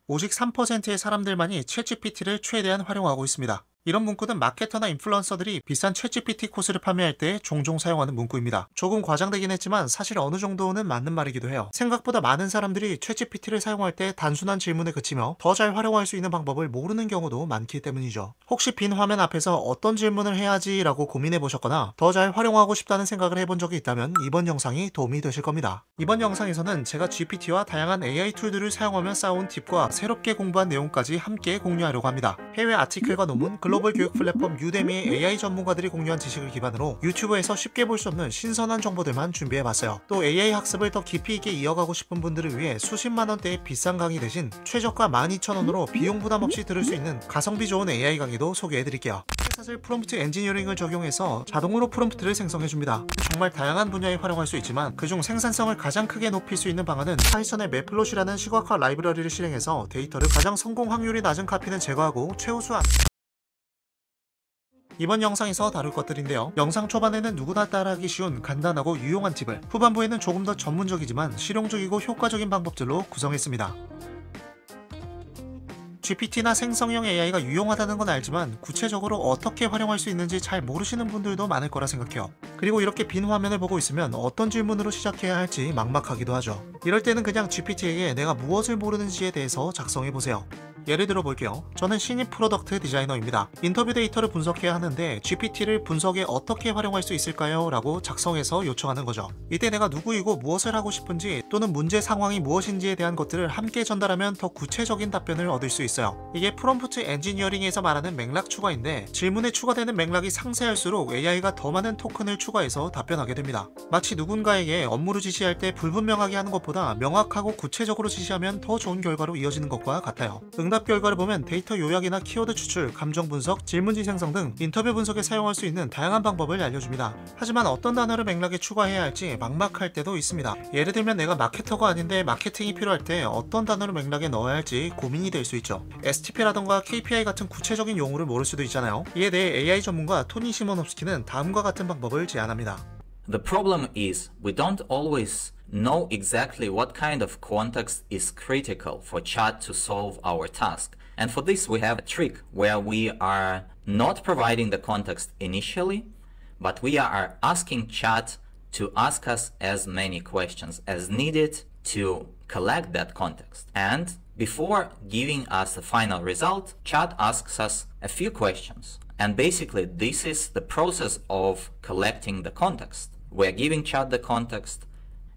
오직 3%의 사람들만이 챗GPT를 최대한 활용하고 있습니다. 이런 문구는 마케터나 인플루언서들이 비싼 챗GPT 코스를 판매할 때 종종 사용하는 문구입니다. 조금 과장되긴 했지만 사실 어느 정도는 맞는 말이기도 해요. 생각보다 많은 사람들이 챗GPT를 사용할 때 단순한 질문에 그치며 더 잘 활용할 수 있는 방법을 모르는 경우도 많기 때문이죠. 혹시 빈 화면 앞에서 어떤 질문을 해야지 라고 고민해 보셨거나 더 잘 활용하고 싶다는 생각을 해본 적이 있다면 이번 영상이 도움이 되실 겁니다. 이번 영상에서는 제가 GPT와 다양한 AI 툴들을 사용하며 쌓아온 팁과 새롭게 공부한 내용까지 함께 공유하려고 합니다. 해외 아티클과 논문, 글로벌 교육 플랫폼 유데미의 AI 전문가들이 공유한 지식을 기반으로 유튜브에서 쉽게 볼 수 없는 신선한 정보들만 준비해봤어요. 또 AI 학습을 더 깊이 있게 이어가고 싶은 분들을 위해 수십만 원대의 비싼 강의 대신 최저가 12,000원으로 비용 부담 없이 들을 수 있는 가성비 좋은 AI 강의도 소개해드릴게요. 사실 프롬프트 엔지니어링을 적용해서 자동으로 프롬프트를 생성해줍니다. 정말 다양한 분야에 활용할 수 있지만 그중 생산성을 가장 크게 높일 수 있는 방안은 파이썬의 매플롯이라는 시각화 라이브러리를 실행해서 데이터를 가장 성공 확률이 낮은 카피는 제거하고 최우수한 이번 영상에서 다룰 것들인데요. 영상 초반에는 누구나 따라하기 쉬운 간단하고 유용한 팁을, 후반부에는 조금 더 전문적이지만 실용적이고 효과적인 방법들로 구성했습니다. GPT나 생성형 AI가 유용하다는 건 알지만 구체적으로 어떻게 활용할 수 있는지 잘 모르시는 분들도 많을 거라 생각해요. 그리고 이렇게 빈 화면을 보고 있으면 어떤 질문으로 시작해야 할지 막막하기도 하죠. 이럴 때는 그냥 GPT에게 내가 무엇을 모르는지에 대해서 작성해보세요. 예를 들어 볼게요. 저는 신입 프로덕트 디자이너입니다. 인터뷰 데이터를 분석해야 하는데 GPT를 분석에 어떻게 활용할 수 있을까요? 라고 작성해서 요청하는 거죠. 이때 내가 누구이고 무엇을 하고 싶은지 또는 문제 상황이 무엇인지에 대한 것들을 함께 전달하면 더 구체적인 답변을 얻을 수 있어요. 이게 프롬프트 엔지니어링에서 말하는 맥락 추가인데 질문에 추가되는 맥락이 상세할수록 AI가 더 많은 토큰을 추가해서 답변하게 됩니다. 마치 누군가에게 업무를 지시할 때 불분명하게 하는 것보다 명확하고 구체적으로 지시하면 더 좋은 결과로 이어지는 것과 같아요. 응답 결과를 보면 데이터 요약이나 키워드 추출, 감정 분석, 질문지 생성 등 인터뷰 분석에 사용할 수 있는 다양한 방법을 알려줍니다. 하지만 어떤 단어를 맥락에 추가해야 할지 막막할 때도 있습니다. 예를 들면 내가 마케터가 아닌데 마케팅이 필요할 때 어떤 단어를 맥락에 넣어야 할지 고민이 될 수 있죠. STP라던가 KPI 같은 구체적인 용어를 모를 수도 있잖아요. 이에 대해 AI 전문가 토니 시모노프스키는 다음과 같은 방법을 제안합니다. The problem is we don't always know exactly what kind of context is critical for chat to solve our task. And for this we have a trick where we are not providing the context initially, but we are asking chat to ask us as many questions as needed to collect that context. And before giving us the final result, chat asks us a few questions. And basically this is the process of collecting the context. We're giving chat the context,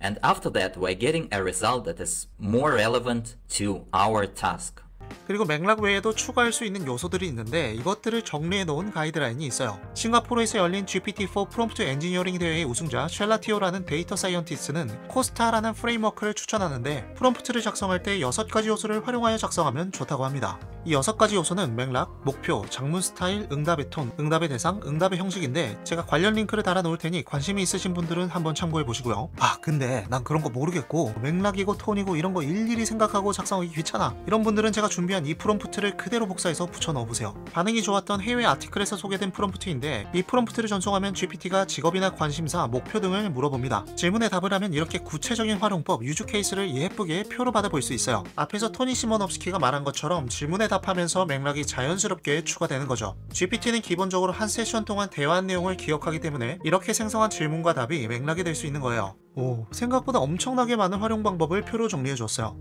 and after that we're getting a result that is more relevant to our task. 그리고 맥락 외에도 추가할 수 있는 요소들이 있는데 이것들을 정리해 놓은 가이드라인이 있어요. 싱가포르에서 열린 GPT-4 프롬프트 엔지니어링 대회의 우승자 쉘라티오라는 데이터 사이언티스트는 코스타라는 프레임워크를 추천하는데 프롬프트를 작성할 때 6가지 요소를 활용하여 작성하면 좋다고 합니다. 이 6가지 요소는 맥락, 목표, 장문 스타일, 응답의 톤, 응답의 대상, 응답의 형식인데 제가 관련 링크를 달아 놓을 테니 관심이 있으신 분들은 한번 참고해 보시고요. 근데 난 그런 거 모르겠고 맥락이고 톤이고 이런 거 일일이 생각하고 작성하기 귀찮아, 이런 분들은 제가 준비한 이 프롬프트를 그대로 복사해서 붙여 넣어보세요. 반응이 좋았던 해외 아티클에서 소개된 프롬프트인데 이 프롬프트를 전송하면 GPT가 직업이나 관심사, 목표 등을 물어봅니다. 질문에 답을 하면 이렇게 구체적인 활용법, 유즈 케이스를 예쁘게 표로 받아볼 수 있어요. 앞에서 토니 시모노프스키가 말한 것처럼 질문에 답하면서 맥락이 자연스럽게 추가되는 거죠. GPT는 기본적으로 한 세션 동안 대화한 내용을 기억하기 때문에 이렇게 생성한 질문과 답이 맥락이 될 수 있는 거예요. 생각보다 엄청나게 많은 활용 방법을 표로 정리해줬어요.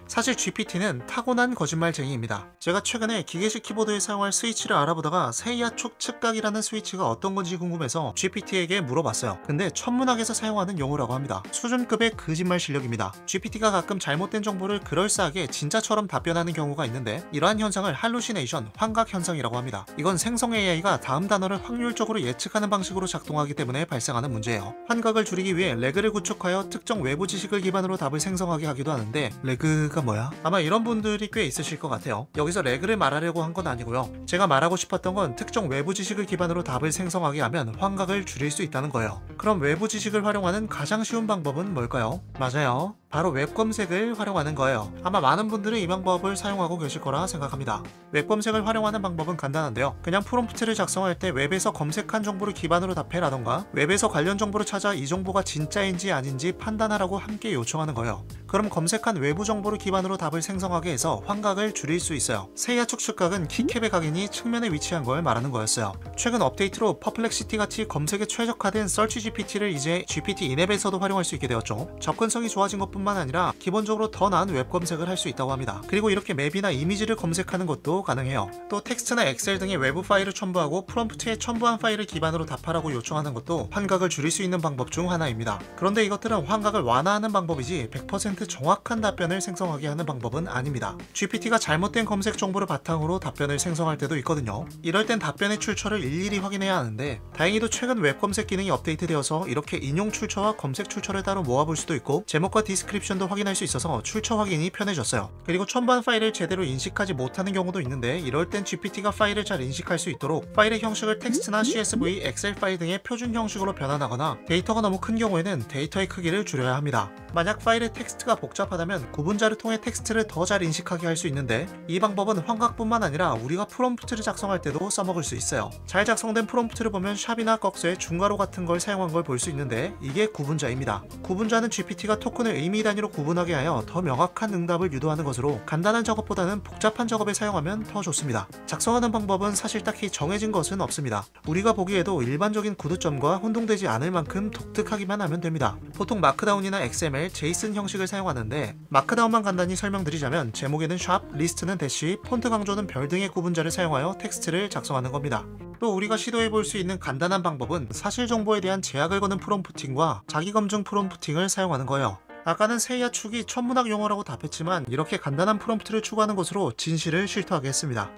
사실 GPT는 타고난 거짓말쟁이입니다. 제가 최근에 기계식 키보드에 사용할 스위치를 알아보다가 세이아촉 측각이라는 스위치가 어떤 건지 궁금해서 GPT에게 물어봤어요. 근데 천문학에서 사용하는 용어라고 합니다. 수준급의 거짓말 실력입니다. GPT가 가끔 잘못된 정보를 그럴싸하게 진짜처럼 답변하는 경우가 있는데 이러한 현상을 할루시네이션, 환각 현상이라고 합니다. 이건 생성 AI가 다음 단어를 확률적으로 예측하는 방식으로 작동하기 때문에 발생하는 문제예요. 환각을 줄이기 위해 레그를 구축하여 특정 외부 지식을 기반으로 답을 생성하게 하기도 하는데 레그가 뭐야? 아마 이런 분들이 꽤 있으실 것 같아요. 여기서 레그를 말하려고 한 건 아니고요. 제가 말하고 싶었던 건 특정 외부 지식을 기반으로 답을 생성하게 하면 환각을 줄일 수 있다는 거예요. 그럼 외부 지식을 활용하는 가장 쉬운 방법은 뭘까요? 맞아요. 바로 웹 검색을 활용하는 거예요. 아마 많은 분들은 이 방법을 사용하고 계실 거라 생각합니다. 웹 검색을 활용하는 방법은 간단한데요. 그냥 프롬프트를 작성할 때 웹에서 검색한 정보를 기반으로 답해라던가 웹에서 관련 정보를 찾아 이 정보가 진짜인지 아닌지 판단하라고 함께 요청하는 거예요. 그럼 검색한 외부 정보를 기반으로 답을 생성하게 해서 환각을 줄일 수 있어요. 세이아 축축각은 키캡의 각인이 측면에 위치한 걸 말하는 거였어요. 최근 업데이트로 퍼플렉시티 같이 검색에 최적화된 서치 GPT를 이제 GPT 인앱에서도 활용할 수 있게 되었죠. 접근성이 좋아진 것뿐만 아니라 기본적으로 더 나은 웹 검색을 할 수 있다고 합니다. 그리고 이렇게 맵이나 이미지를 검색하는 것도 가능해요. 또 텍스트나 엑셀 등의 외부 파일을 첨부하고 프롬프트에 첨부한 파일을 기반으로 답하라고 요청하는 것도 환각을 줄일 수 있는 방법 중 하나입니다. 그런데 이것들은 환각을 완화하는 방법이지 100% 정확한 답변을 생성하게 하는 방법은 아닙니다. GPT가 잘못된 검색 정보를 바탕으로 답변을 생성할 때도 있거든요. 이럴 땐 답변의 출처를 일일이 확인해야 하는데 다행히도 최근 웹 검색 기능이 업데이트되어서 이렇게 인용 출처와 검색 출처를 따로 모아볼 수도 있고 제목과 디스크립션도 확인할 수 있어서 출처 확인이 편해졌어요. 그리고 첨부한 파일을 제대로 인식하지 못하는 경우도 있는데 이럴 땐 GPT가 파일을 잘 인식할 수 있도록 파일의 형식을 텍스트나 CSV, 엑셀 파일 등의 표준 형식으로 변환하거나 데이터가 너무 큰 경우에는 데이터의 크기를 줄여야 합니다. 만약 파일의 텍스트가 복잡하다면 구분자를 통해 텍스트를 더 잘 인식하게 할 수 있는데 이 방법은 환각뿐만 아니라 우리가 프롬프트를 작성할 때도 써먹을 수 있어요. 잘 작성된 프롬프트를 보면 샵이나 꺽쇠, 중괄호 같은 걸 사용한 걸 볼 수 있는데 이게 구분자입니다. 구분자는 GPT가 토큰을 의미 단위로 구분하게 하여 더 명확한 응답을 유도하는 것으로 간단한 작업보다는 복잡한 작업에 사용하면 더 좋습니다. 작성하는 방법은 사실 딱히 정해진 것은 없습니다. 우리가 보기에도 일반적인 구두점과 혼동되지 않을 만큼 독특하기만 하면 됩니다. 보통 마크다운이나 XML, 제이슨 형식을 사용하는데 마크다운만 간단히 설명드리자면 제목에는 샵, 리스트는 대시, 폰트 강조는 별 등의 구분자를 사용하여 텍스트를 작성하는 겁니다. 또 우리가 시도해볼 수 있는 간단한 방법은 사실 정보에 대한 제약을 거는 프롬프팅과 자기검증 프롬프팅을 사용하는 거예요. 아까는 세이아 축이 천문학 용어라고 답했지만 이렇게 간단한 프롬프트를 추구하는 것으로 진실을 실토하게 했습니다.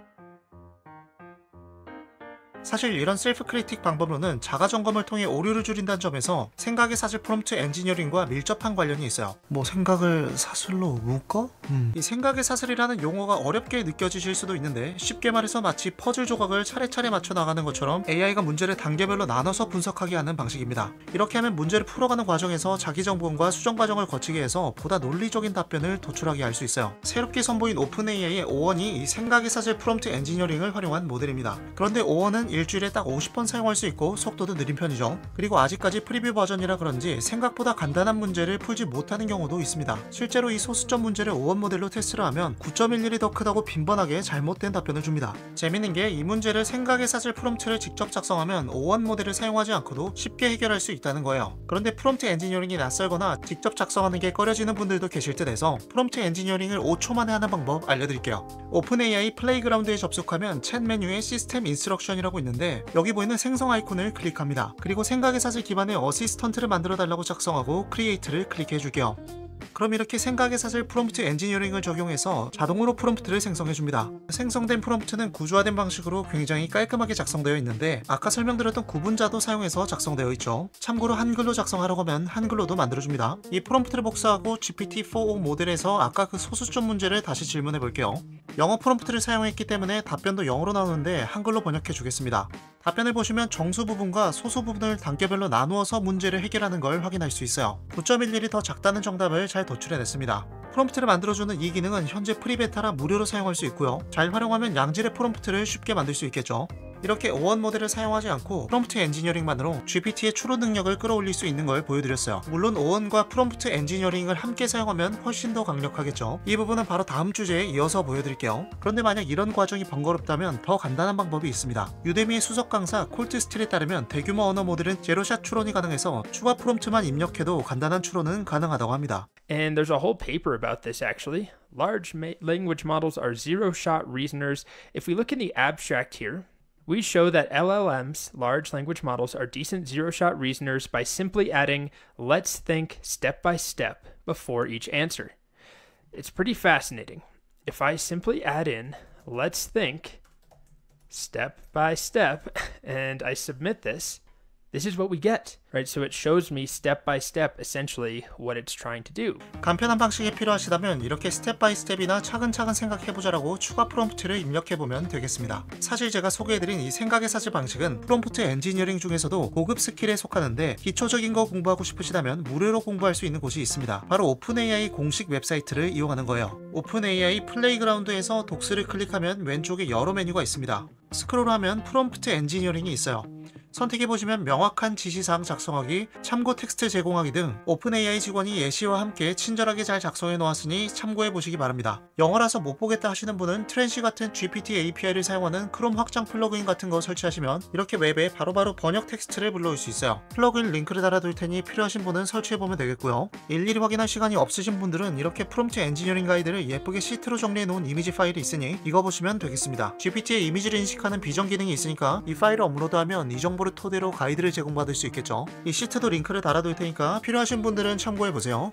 사실 이런 셀프 크리틱 방법론은 자가 점검을 통해 오류를 줄인다는 점에서 생각의 사슬 프롬프트 엔지니어링과 밀접한 관련이 있어요. 뭐 생각을 사슬로 묶어? 이 생각의 사슬이라는 용어가 어렵게 느껴지실 수도 있는데 쉽게 말해서 마치 퍼즐 조각을 차례차례 맞춰 나가는 것처럼 AI가 문제를 단계별로 나눠서 분석하게 하는 방식입니다. 이렇게 하면 문제를 풀어가는 과정에서 자기 점검과 수정 과정을 거치게 해서 보다 논리적인 답변을 도출하게 할 수 있어요. 새롭게 선보인 오픈AI의 오원이 이 생각의 사슬 프롬프트 엔지니어링을 활용한 모델입니다. 그런데 오원은 일주일에 딱 50번 사용할 수 있고 속도도 느린 편이죠. 그리고 아직까지 프리뷰 버전이라 그런지 생각보다 간단한 문제를 풀지 못하는 경우도 있습니다. 실제로 이 소수점 문제를 오원 모델로 테스트를 하면 9.11이 더 크다고 빈번하게 잘못된 답변을 줍니다. 재밌는 게 이 문제를 생각의 사슬 프롬프트를 직접 작성하면 오원 모델을 사용하지 않고도 쉽게 해결할 수 있다는 거예요. 그런데 프롬프트 엔지니어링이 낯설거나 직접 작성하는 게 꺼려지는 분들도 계실 듯 해서 프롬프트 엔지니어링을 5초 만에 하는 방법 알려드릴게요. 오픈AI 플레이그라운드에 접속하면 챗 메뉴에 시스템 인스트럭션이라고 있는데 여기 보이는 생성 아이콘을 클릭합니다. 그리고 생각의 사슬 기반의 어시스턴트를 만들어 달라고 작성하고 크리에이트를 클릭해 줄게요. 그럼 이렇게 생각의 사슬 프롬프트 엔지니어링을 적용해서 자동으로 프롬프트를 생성해줍니다. 생성된 프롬프트는 구조화된 방식으로 굉장히 깔끔하게 작성되어 있는데 아까 설명드렸던 구분자도 사용해서 작성되어 있죠. 참고로 한글로 작성하려고 하면 한글로도 만들어줍니다. 이 프롬프트를 복사하고 GPT-4o 모델에서 아까 그 소수점 문제를 다시 질문해 볼게요. 영어 프롬프트를 사용했기 때문에 답변도 영어로 나오는데 한글로 번역해 주겠습니다. 답변을 보시면 정수 부분과 소수 부분을 단계별로 나누어서 문제를 해결하는 걸 확인할 수 있어요. 9.11이 더 작다는 정답을 잘 도출해냈습니다. 프롬프트를 만들어주는 이 기능은 현재 프리베타라 무료로 사용할 수 있고요. 잘 활용하면 양질의 프롬프트를 쉽게 만들 수 있겠죠. 이렇게 오원 모델을 사용하지 않고 프롬프트 엔지니어링만으로 GPT의 추론 능력을 끌어올릴 수 있는 걸 보여드렸어요. 물론 오원과 프롬프트 엔지니어링을 함께 사용하면 훨씬 더 강력하겠죠. 이 부분은 바로 다음 주제에 이어서 보여드릴게요. 그런데 만약 이런 과정이 번거롭다면 더 간단한 방법이 있습니다. 유데미의 수석 강사 콜트 스틸에 따르면 대규모 언어 모델은 제로샷 추론이 가능해서 추가 프롬프트만 입력해도 간단한 추론은 가능하다고 합니다. And there's a whole paper about this actually. Large language models are zero-shot reasoners. If we look in the abstract here, we show that LLMs, large language models, are decent zero-shot reasoners by simply adding "let's think step by step" before each answer. It's pretty fascinating. If I simply add in "let's think step by step" and I submit this, this is what we get, right? So it shows me step by step essentially what it's trying to do. 간편한 방식이 필요하시다면 이렇게 스텝 바이 스텝이나 차근차근 생각해보자라고 추가 프롬프트를 입력해보면 되겠습니다. 사실 제가 소개해드린 이 생각의 사슬 방식은 프롬프트 엔지니어링 중에서도 고급 스킬에 속하는데 기초적인 거 공부하고 싶으시다면 무료로 공부할 수 있는 곳이 있습니다. 바로 오픈AI 공식 웹사이트를 이용하는 거예요. 오픈AI 플레이그라운드에서 독스를 클릭하면 왼쪽에 여러 메뉴가 있습니다. 스크롤하면 프롬프트 엔지니어링이 있어요. 선택해보시면 명확한 지시사항 작성하기, 참고 텍스트 제공하기 등 오픈AI 직원이 예시와 함께 친절하게 잘 작성해 놓았으니 참고해보시기 바랍니다. 영어라서 못 보겠다 하시는 분은 트랜시 같은 GPT API를 사용하는 크롬 확장 플러그인 같은 거 설치하시면 이렇게 웹에 바로바로 번역 텍스트를 불러올 수 있어요. 플러그인 링크를 달아둘 테니 필요하신 분은 설치해보면 되겠고요. 일일이 확인할 시간이 없으신 분들은 이렇게 프롬프트 엔지니어링 가이드를 예쁘게 시트로 정리해놓은 이미지 파일이 있으니 이거 보시면 되겠습니다. GPT의 이미지를 인식하는 비전 기능이 있으니까 이 파일을 업로드하면 이 정보를 토대로 가이드를 제공받을 수 있겠죠. 이 시트도 링크를 달아둘 테니까 필요하신 분들은 참고해보세요.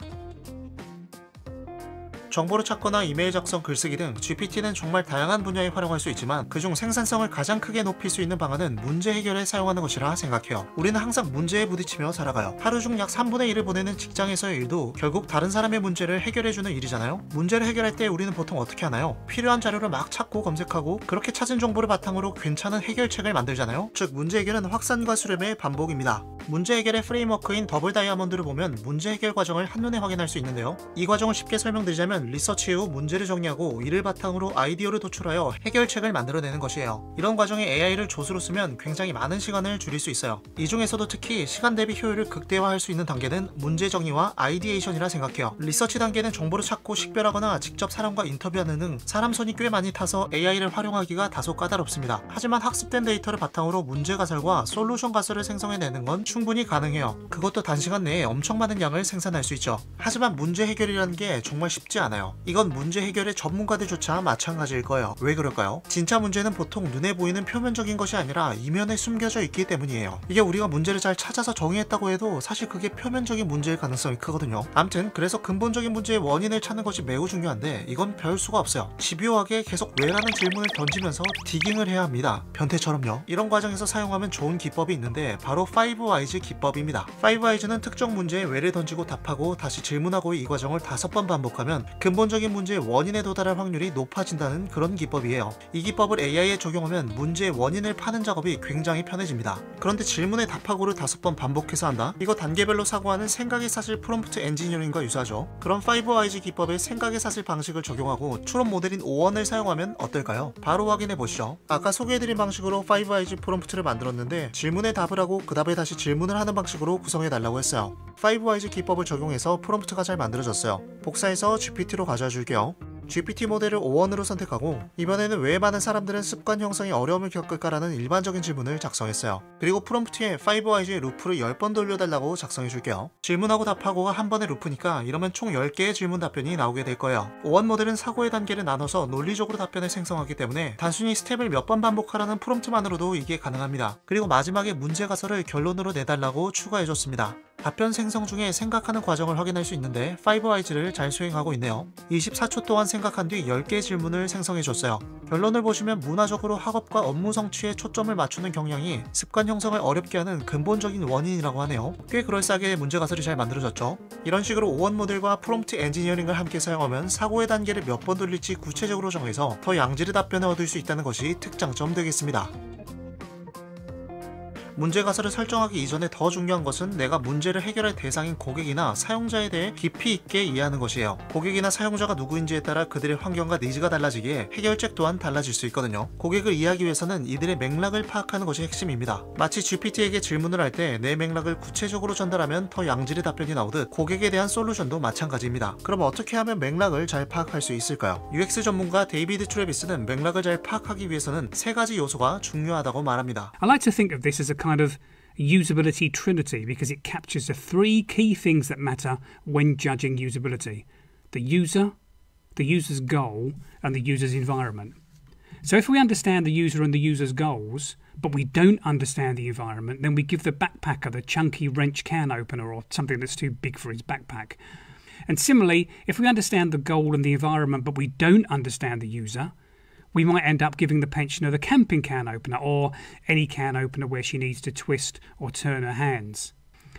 정보를 찾거나 이메일 작성, 글쓰기 등 GPT는 정말 다양한 분야에 활용할 수 있지만 그중 생산성을 가장 크게 높일 수 있는 방안은 문제 해결에 사용하는 것이라 생각해요. 우리는 항상 문제에 부딪히며 살아가요. 하루 중 약 3분의 1을 보내는 직장에서의 일도 결국 다른 사람의 문제를 해결해주는 일이잖아요. 문제를 해결할 때 우리는 보통 어떻게 하나요? 필요한 자료를 막 찾고 검색하고 그렇게 찾은 정보를 바탕으로 괜찮은 해결책을 만들잖아요. 즉 문제 해결은 확산과 수렴의 반복입니다. 문제 해결의 프레임워크인 더블 다이아몬드를 보면 문제 해결 과정을 한눈에 확인할 수 있는데요. 이 과정을 쉽게 설명드리자면 리서치 후 문제를 정리하고 이를 바탕으로 아이디어를 도출하여 해결책을 만들어내는 것이에요. 이런 과정에 AI를 조수로 쓰면 굉장히 많은 시간을 줄일 수 있어요. 이 중에서도 특히 시간 대비 효율을 극대화할 수 있는 단계는 문제 정의와 아이디에이션이라 생각해요. 리서치 단계는 정보를 찾고 식별하거나 직접 사람과 인터뷰하는 등 사람 손이 꽤 많이 타서 AI를 활용하기가 다소 까다롭습니다. 하지만 학습된 데이터를 바탕으로 문제 가설과 솔루션 가설을 생성해내는 건 충분히 가능해요. 그것도 단시간 내에 엄청 많은 양을 생산할 수 있죠. 하지만 문제 해결이라는 게 정말 쉽지 않아요. 이건 문제 해결의 전문가들조차 마찬가지일 거예요. 왜 그럴까요? 진짜 문제는 보통 눈에 보이는 표면적인 것이 아니라 이면에 숨겨져 있기 때문이에요. 이게 우리가 문제를 잘 찾아서 정의했다고 해도 사실 그게 표면적인 문제일 가능성이 크거든요. 암튼 그래서 근본적인 문제의 원인을 찾는 것이 매우 중요한데 이건 별 수가 없어요. 집요하게 계속 왜라는 질문을 던지면서 디깅을 해야 합니다. 변태처럼요. 이런 과정에서 사용하면 좋은 기법이 있는데 바로 5WHYS 기법입니다. 5WHYS는 특정 문제에 왜를 던지고 답하고 다시 질문하고의 이 과정을 5번 반복하면 근본적인 문제의 원인에 도달할 확률이 높아진다는 그런 기법이에요. 이 기법을 AI에 적용하면 문제의 원인을 파는 작업이 굉장히 편해집니다. 그런데 질문에 답하고를 5번 반복해서 한다? 이거 단계별로 사고하는 생각의 사슬 프롬프트 엔지니어링과 유사하죠. 그럼 5WHYS 기법의 생각의 사슬 방식을 적용하고 추론 모델인 O1을 사용하면 어떨까요? 바로 확인해 보시죠. 아까 소개해드린 방식으로 5WHYS 프롬프트를 만들었는데 질문에 답을 하고 그 답에 다시 질문을 하는 방식으로 구성해 달라고 했어요. 5WHYS 기법을 적용해서 프롬프트가 잘 만들어졌어요. 복사해서 GPT로 가져와 줄게요. GPT 모델을 O1으로 선택하고 이번에는 왜 많은 사람들은 습관 형성에 어려움을 겪을까라는 일반적인 질문을 작성했어요. 그리고 프롬프트에 5WHYS의 루프를 10번 돌려달라고 작성해줄게요. 질문하고 답하고가 한 번의 루프니까 이러면 총 10개의 질문 답변이 나오게 될 거예요. O1 모델은 사고의 단계를 나눠서 논리적으로 답변을 생성하기 때문에 단순히 스텝을 몇 번 반복하라는 프롬프트만으로도 이게 가능합니다. 그리고 마지막에 문제 가설을 결론으로 내달라고 추가해줬습니다. 답변 생성 중에 생각하는 과정을 확인할 수 있는데 5WHYS를 잘 수행하고 있네요. 24초 동안 생각한 뒤 10개의 질문을 생성해줬어요. 결론을 보시면 문화적으로 학업과 업무 성취에 초점을 맞추는 경향이 습관 형성을 어렵게 하는 근본적인 원인이라고 하네요. 꽤 그럴싸하게 문제 가설이 잘 만들어졌죠. 이런 식으로 O1 모델과 프롬프트 엔지니어링을 함께 사용하면 사고의 단계를 몇 번 돌릴지 구체적으로 정해서 더 양질의 답변을 얻을 수 있다는 것이 특장점 되겠습니다. 문제 가설을 설정하기 이전에 더 중요한 것은 내가 문제를 해결할 대상인 고객이나 사용자에 대해 깊이 있게 이해하는 것이에요. 고객이나 사용자가 누구인지에 따라 그들의 환경과 니즈가 달라지기에 해결책 또한 달라질 수 있거든요. 고객을 이해하기 위해서는 이들의 맥락을 파악하는 것이 핵심입니다. 마치 GPT에게 질문을 할 때 내 맥락을 구체적으로 전달하면 더 양질의 답변이 나오듯 고객에 대한 솔루션도 마찬가지입니다. 그럼 어떻게 하면 맥락을 잘 파악할 수 있을까요? UX 전문가 데이비드 트래비스는 맥락을 잘 파악하기 위해서는 3가지 요소가 중요하다고 말합니다. I like to think of this as a kind of usability trinity because it captures the 3 key things that matter when judging usability: the user's goal, and the user's environment. So if we understand the user and the user's goals, but we don't understand the environment, then we give the backpacker the chunky wrench can opener or something that's too big for his backpack. And similarly, if we understand the goal and the environment, but we don't understand the user, we might end up giving the pensioner the camping can opener or any can opener where she needs to twist or turn her hands.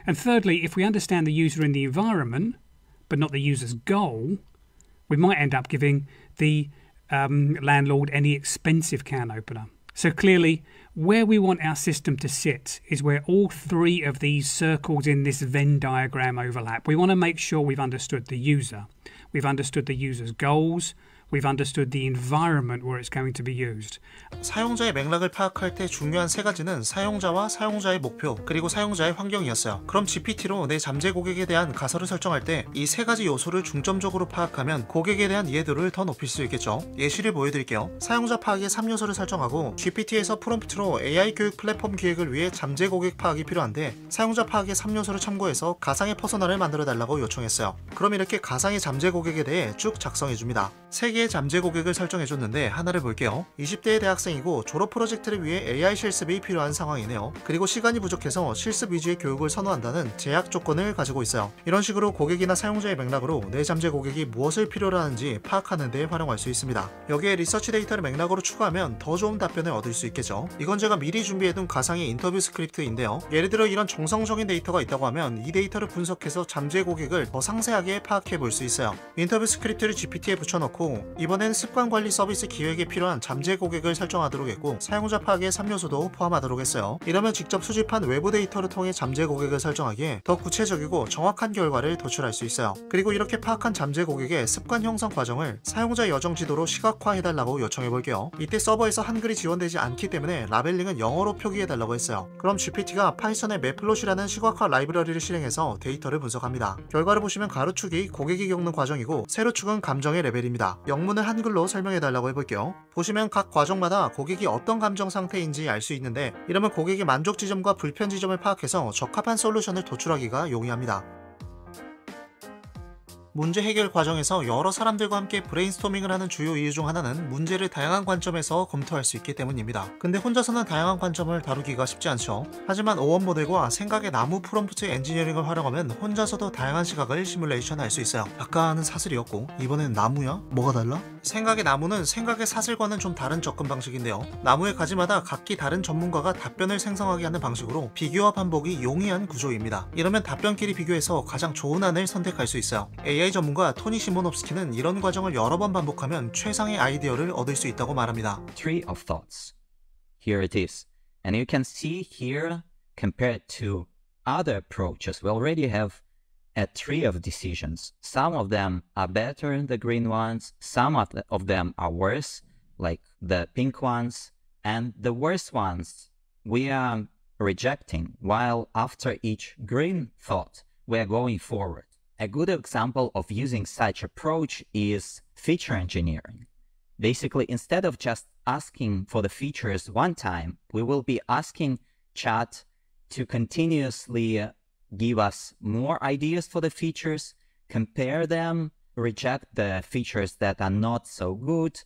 And thirdly, if we understand the user in the environment, but not the user's goal, we might end up giving the landlord any expensive can opener. So clearly, where we want our system to sit is where all three of these circles in this Venn diagram overlap. We want to make sure we've understood the user. We've understood the user's goals. We've understood the environment where it's going to be used. 사용자의 맥락을 파악할 때 중요한 세 가지는 사용자와 사용자의 목표, 그리고 사용자의 환경이었어요. 그럼 GPT로 내 잠재 고객에 대한 가설을 설정할 때 이 세 가지 요소를 중점적으로 파악하면 고객에 대한 이해도를 더 높일 수 있겠죠. 예시를 보여드릴게요. 사용자 파악의 3요소를 설정하고 GPT에서 프롬프트로 AI 교육 플랫폼 기획을 위해 잠재 고객 파악이 필요한데 사용자 파악의 3요소를 참고해서 가상의 퍼소나를 만들어 달라고 요청했어요. 그럼 이렇게 가상의 잠재 고객에 대해 쭉 작성해줍니다. 3개의 잠재 고객을 설정해줬는데 하나를 볼게요. 20대의 대학생이고 졸업 프로젝트를 위해 AI 실습이 필요한 상황이네요. 그리고 시간이 부족해서 실습 위주의 교육을 선호한다는 제약 조건을 가지고 있어요. 이런 식으로 고객이나 사용자의 맥락으로 내 잠재 고객이 무엇을 필요로 하는지 파악하는 데 활용할 수 있습니다. 여기에 리서치 데이터를 맥락으로 추가하면 더 좋은 답변을 얻을 수 있겠죠. 이건 제가 미리 준비해둔 가상의 인터뷰 스크립트인데요. 예를 들어 이런 정성적인 데이터가 있다고 하면 이 데이터를 분석해서 잠재 고객을 더 상세하게 파악해 볼 수 있어요. 인터뷰 스크립트를 GPT에 붙여넣고 이번엔 습관관리 서비스 기획에 필요한 잠재 고객을 설정하도록 했고 사용자 파악의 3요소도 포함하도록 했어요. 이러면 직접 수집한 외부 데이터를 통해 잠재 고객을 설정하기에 더 구체적이고 정확한 결과를 도출할 수 있어요. 그리고 이렇게 파악한 잠재 고객의 습관 형성 과정을 사용자 여정 지도로 시각화해달라고 요청해볼게요. 이때 서버에서 한글이 지원되지 않기 때문에 라벨링은 영어로 표기해달라고 했어요. 그럼 GPT가 파이썬의 맵플롯이라는 시각화 라이브러리를 실행해서 데이터를 분석합니다. 결과를 보시면 가로축이 고객이 겪는 과정이고 세로축은 감정의 레벨입니다. 영문을 한글로 설명해달라고 해볼게요. 보시면 각 과정마다 고객이 어떤 감정 상태인지 알 수 있는데 이러면 고객의 만족 지점과 불편 지점을 파악해서 적합한 솔루션을 도출하기가 용이합니다. 문제 해결 과정에서 여러 사람들과 함께 브레인스토밍을 하는 주요 이유 중 하나는 문제를 다양한 관점에서 검토할 수 있기 때문입니다. 근데 혼자서는 다양한 관점을 다루기가 쉽지 않죠. 하지만 오원 모델과 생각의 나무 프롬프트 엔지니어링을 활용하면 혼자서도 다양한 시각을 시뮬레이션 할 수 있어요. 아까는 사슬이었고 이번엔 나무야? 뭐가 달라? 생각의 나무는 생각의 사슬과는 좀 다른 접근 방식인데요. 나무의 가지마다 각기 다른 전문가가 답변을 생성하게 하는 방식으로 비교와 반복이 용이한 구조입니다. 이러면 답변끼리 비교해서 가장 좋은 안을 선택할 수 있어요. AI 전문가 토니 시모노프스키는 이런 과정을 여러 번 반복하면 최상의 아이디어를 얻을 수 있다고 말합니다. Tree of thoughts. Here it is. And you can see here, compared to other approaches, we already have a tree of decisions. Some of them are better than the green ones. Some of them are worse, like the pink ones. And the worst ones we are rejecting, while after each green thought, we are going forward. A good example of using such approach is feature engineering. Basically, instead of just asking for the features one time, we will be asking chat to continuously give us more ideas for the features, compare them, reject the features that are not so good,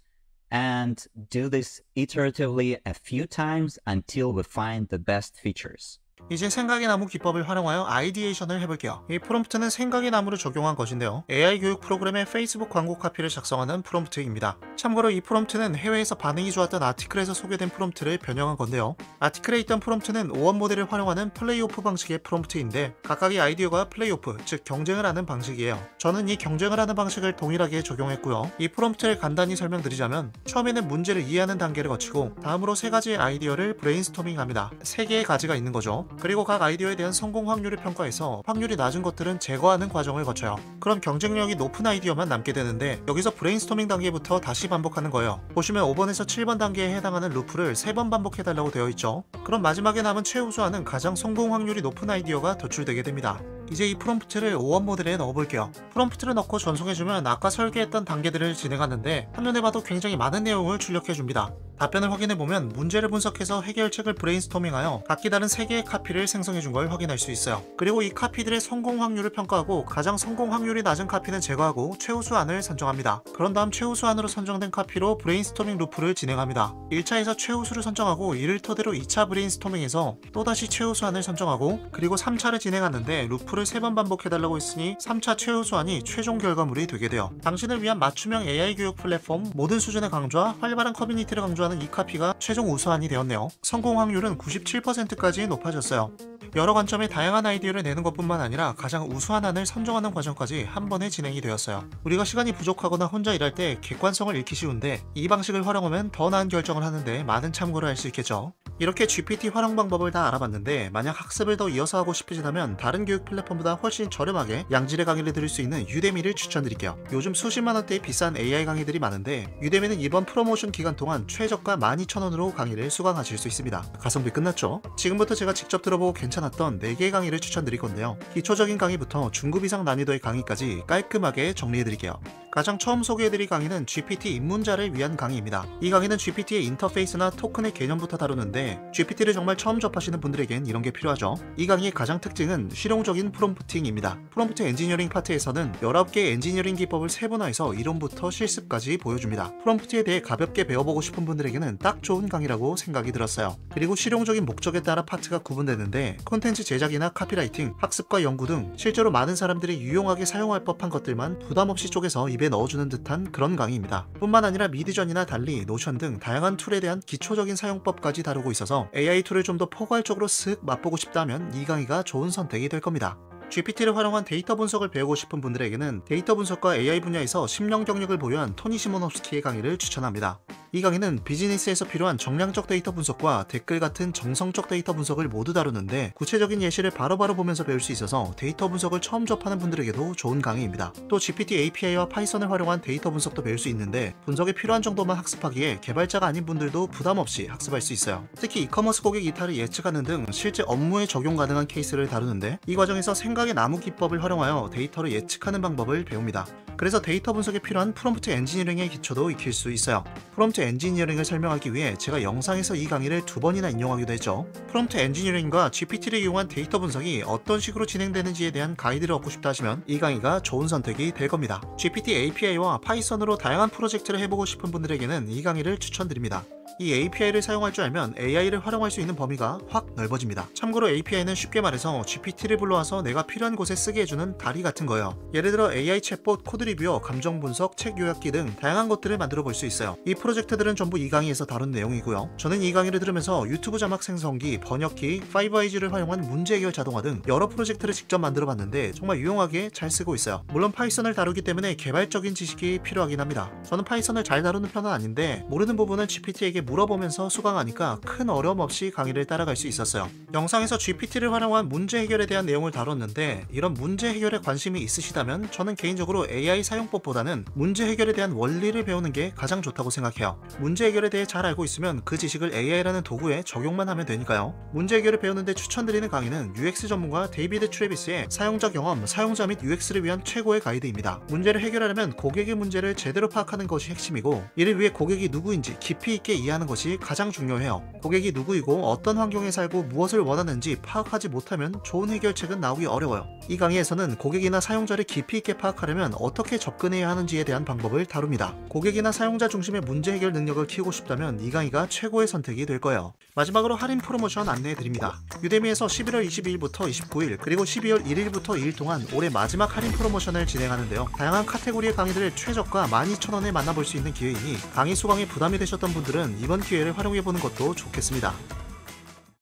and do this iteratively a few times until we find the best features. 이제 생각의 나무 기법을 활용하여 아이디에이션을 해볼게요. 이 프롬프트는 생각의 나무를 적용한 것인데요. AI 교육 프로그램의 페이스북 광고 카피를 작성하는 프롬프트입니다. 참고로 이 프롬프트는 해외에서 반응이 좋았던 아티클에서 소개된 프롬프트를 변형한 건데요. 아티클에 있던 프롬프트는 오원 모델을 활용하는 플레이오프 방식의 프롬프트인데 각각의 아이디어가 플레이오프, 즉 경쟁을 하는 방식이에요. 저는 이 경쟁을 하는 방식을 동일하게 적용했고요. 이 프롬프트를 간단히 설명드리자면 처음에는 문제를 이해하는 단계를 거치고 다음으로 세 가지의 아이디어를 브레인스토밍합니다. 세 개의 가지가 있는 거죠. 그리고 각 아이디어에 대한 성공 확률을 평가해서 확률이 낮은 것들은 제거하는 과정을 거쳐요. 그럼 경쟁력이 높은 아이디어만 남게 되는데 여기서 브레인스토밍 단계부터 다시 반복하는 거예요. 보시면 5번에서 7번 단계에 해당하는 루프를 3번 반복해달라고 되어 있죠. 그럼 마지막에 남은 최우수하는 가장 성공 확률이 높은 아이디어가 도출되게 됩니다. 이제 이 프롬프트를 오원 모델에 넣어볼게요. 프롬프트를 넣고 전송해주면 아까 설계했던 단계들을 진행하는데 한눈에 봐도 굉장히 많은 내용을 출력해줍니다. 답변을 확인해보면 문제를 분석해서 해결책을 브레인스토밍하여 각기 다른 3개의 카피를 생성해준 걸 확인할 수 있어요. 그리고 이 카피들의 성공 확률을 평가하고 가장 성공 확률이 낮은 카피는 제거하고 최우수안을 선정합니다. 그런 다음 최우수안으로 선정된 카피로 브레인스토밍 루프를 진행합니다. 1차에서 최우수를 선정하고 이를 토대로 2차 브레인스토밍에서 또다시 최우수안을 선정하고 그리고 3차를 진행하는데 루프를 3번 반복해달라고 했으니 3차 최우수안이 최종 결과물이 되게 돼요. 당신을 위한 맞춤형 AI 교육 플랫폼 모든 수준의 강좌, 활발한 커뮤니티를 강조하는 이 카피가 최종 우수안이 되었네요. 성공 확률은 97%까지 높아졌어요. 여러 관점의 다양한 아이디어를 내는 것뿐만 아니라 가장 우수한 안을 선정하는 과정까지 한 번에 진행이 되었어요. 우리가 시간이 부족하거나 혼자 일할 때 객관성을 잃기 쉬운데 이 방식을 활용하면 더 나은 결정을 하는데 많은 참고를 할 수 있겠죠. 이렇게 GPT 활용 방법을 다 알아봤는데 만약 학습을 더 이어서 하고 싶으시다면 다른 교육 플랫폼보다 훨씬 저렴하게 양질의 강의를 들을 수 있는 유데미를 추천드릴게요. 요즘 수십만 원대의 비싼 AI 강의들이 많은데 유데미는 이번 프로모션 기간 동안 최저가 12,000원으로 강의를 수강하실 수 있습니다. 가성비 끝났죠? 지금부터 제가 직접 들어보고 괜찮았던 4개의 강의를 추천드릴 건데요. 기초적인 강의부터 중급 이상 난이도의 강의까지 깔끔하게 정리해드릴게요. 가장 처음 소개해드릴 강의는 GPT 입문자를 위한 강의입니다. 이 강의는 GPT의 인터페이스나 토큰의 개념부터 다루는데 GPT를 정말 처음 접하시는 분들에겐 이런 게 필요하죠. 이 강의의 가장 특징은 실용적인 프롬프팅입니다. 프롬프트 엔지니어링 파트에서는 19개의 엔지니어링 기법을 세분화해서 이론부터 실습까지 보여줍니다. 프롬프트에 대해 가볍게 배워보고 싶은 분들에게는 딱 좋은 강의라고 생각이 들었어요. 그리고 실용적인 목적에 따라 파트가 구분되는데 콘텐츠 제작이나 카피라이팅, 학습과 연구 등 실제로 많은 사람들이 유용하게 사용할 법한 것들만 부담없이 쪼개서 입에 넣어주는 듯한 그런 강의입니다. 뿐만 아니라 미디전이나 달리, 노션 등 다양한 툴에 대한 기초적인 사용법까지 다루고 있어서 AI 툴을 좀 더 포괄적으로 쓱 맛보고 싶다면 이 강의가 좋은 선택이 될 겁니다. GPT를 활용한 데이터 분석을 배우고 싶은 분들에게는 데이터 분석과 AI 분야에서 10년 경력을 보유한 토니 시모노프스키의 강의를 추천합니다. 이 강의는 비즈니스에서 필요한 정량적 데이터 분석과 댓글 같은 정성적 데이터 분석을 모두 다루는데 구체적인 예시를 바로바로 보면서 배울 수 있어서 데이터 분석을 처음 접하는 분들에게도 좋은 강의입니다. 또 GPT API와 파이썬을 활용한 데이터 분석도 배울 수 있는데 분석에 필요한 정도만 학습하기에 개발자가 아닌 분들도 부담 없이 학습할 수 있어요. 특히 이커머스 고객 이탈을 예측하는 등 실제 업무에 적용 가능한 케이스를 다루는데 이 과정에서 생각의 나무 기법을 활용하여 데이터를 예측하는 방법을 배웁니다. 그래서 데이터 분석에 필요한 프롬프트 엔지니어링의 기초도 익힐 수 있어요. 프롬프트 엔지니어링을 설명하기 위해 제가 영상에서 이 강의를 2번이나 인용하기도 했죠. 프롬프트 엔지니어링과 GPT를 이용한 데이터 분석이 어떤 식으로 진행되는지에 대한 가이드를 얻고 싶다 하시면 이 강의가 좋은 선택이 될 겁니다. GPT API와 파이썬으로 다양한 프로젝트를 해보고 싶은 분들에게는 이 강의를 추천드립니다. 이 API를 사용할 줄 알면 AI를 활용할 수 있는 범위가 확 넓어집니다. 참고로 API는 쉽게 말해서 GPT를 불러와서 내가 필요한 곳에 쓰게 해주는 다리 같은 거예요. 예를 들어 AI 챗봇, 코드 리뷰어, 감정 분석, 책 요약기 등 다양한 것들을 만들어 볼 수 있어요. 이 프로젝트들은 전부 이 강의에서 다룬 내용이고요. 저는 이 강의를 들으면서 유튜브 자막 생성기, 번역기, 5eyes를 활용한 문제 해결 자동화 등 여러 프로젝트를 직접 만들어 봤는데 정말 유용하게 잘 쓰고 있어요. 물론 파이썬을 다루기 때문에 개발적인 지식이 필요하긴 합니다. 저는 파이썬을 잘 다루는 편은 아닌데 모르는 부분은 GPT에게 물어보면서 수강하니까 큰 어려움 없이 강의를 따라갈 수 있었어요. 영상에서 GPT를 활용한 문제 해결에 대한 내용을 다뤘는데 이런 문제 해결에 관심이 있으시다면 저는 개인적으로 AI 사용법보다는 문제 해결에 대한 원리를 배우는 게 가장 좋다고 생각해요. 문제 해결에 대해 잘 알고 있으면 그 지식을 AI라는 도구에 적용만 하면 되니까요. 문제 해결을 배우는데 추천드리는 강의는 UX 전문가 데이비드 트래비스의 사용자 경험, 사용자 및 UX를 위한 최고의 가이드입니다. 문제를 해결하려면 고객의 문제를 제대로 파악하는 것이 핵심이고 이를 위해 고객이 누구인지 깊이 있게 이해하는 것이 가장 중요해요. 고객이 누구이고 어떤 환경에 살고 무엇을 원하는지 파악하지 못하면 좋은 해결책은 나오기 어려워요. 이 강의에서는 고객이나 사용자를 깊이 있게 파악하려면 어떻게 접근해야 하는지에 대한 방법을 다룹니다. 고객이나 사용자 중심의 문제 해결 능력을 키우고 싶다면 이 강의가 최고의 선택이 될 거예요. 마지막으로 할인 프로모션 안내해드립니다. 유데미에서 11월 22일부터 29일 그리고 12월 1일부터 2일 동안 올해 마지막 할인 프로모션을 진행하는데요. 다양한 카테고리의 강의들을 최저가 12,000원에 만나볼 수 있는 기회이니 강의 수강에 부담이 되셨던 분들은 이번 기회를 활용해보는 것도 좋겠습니다.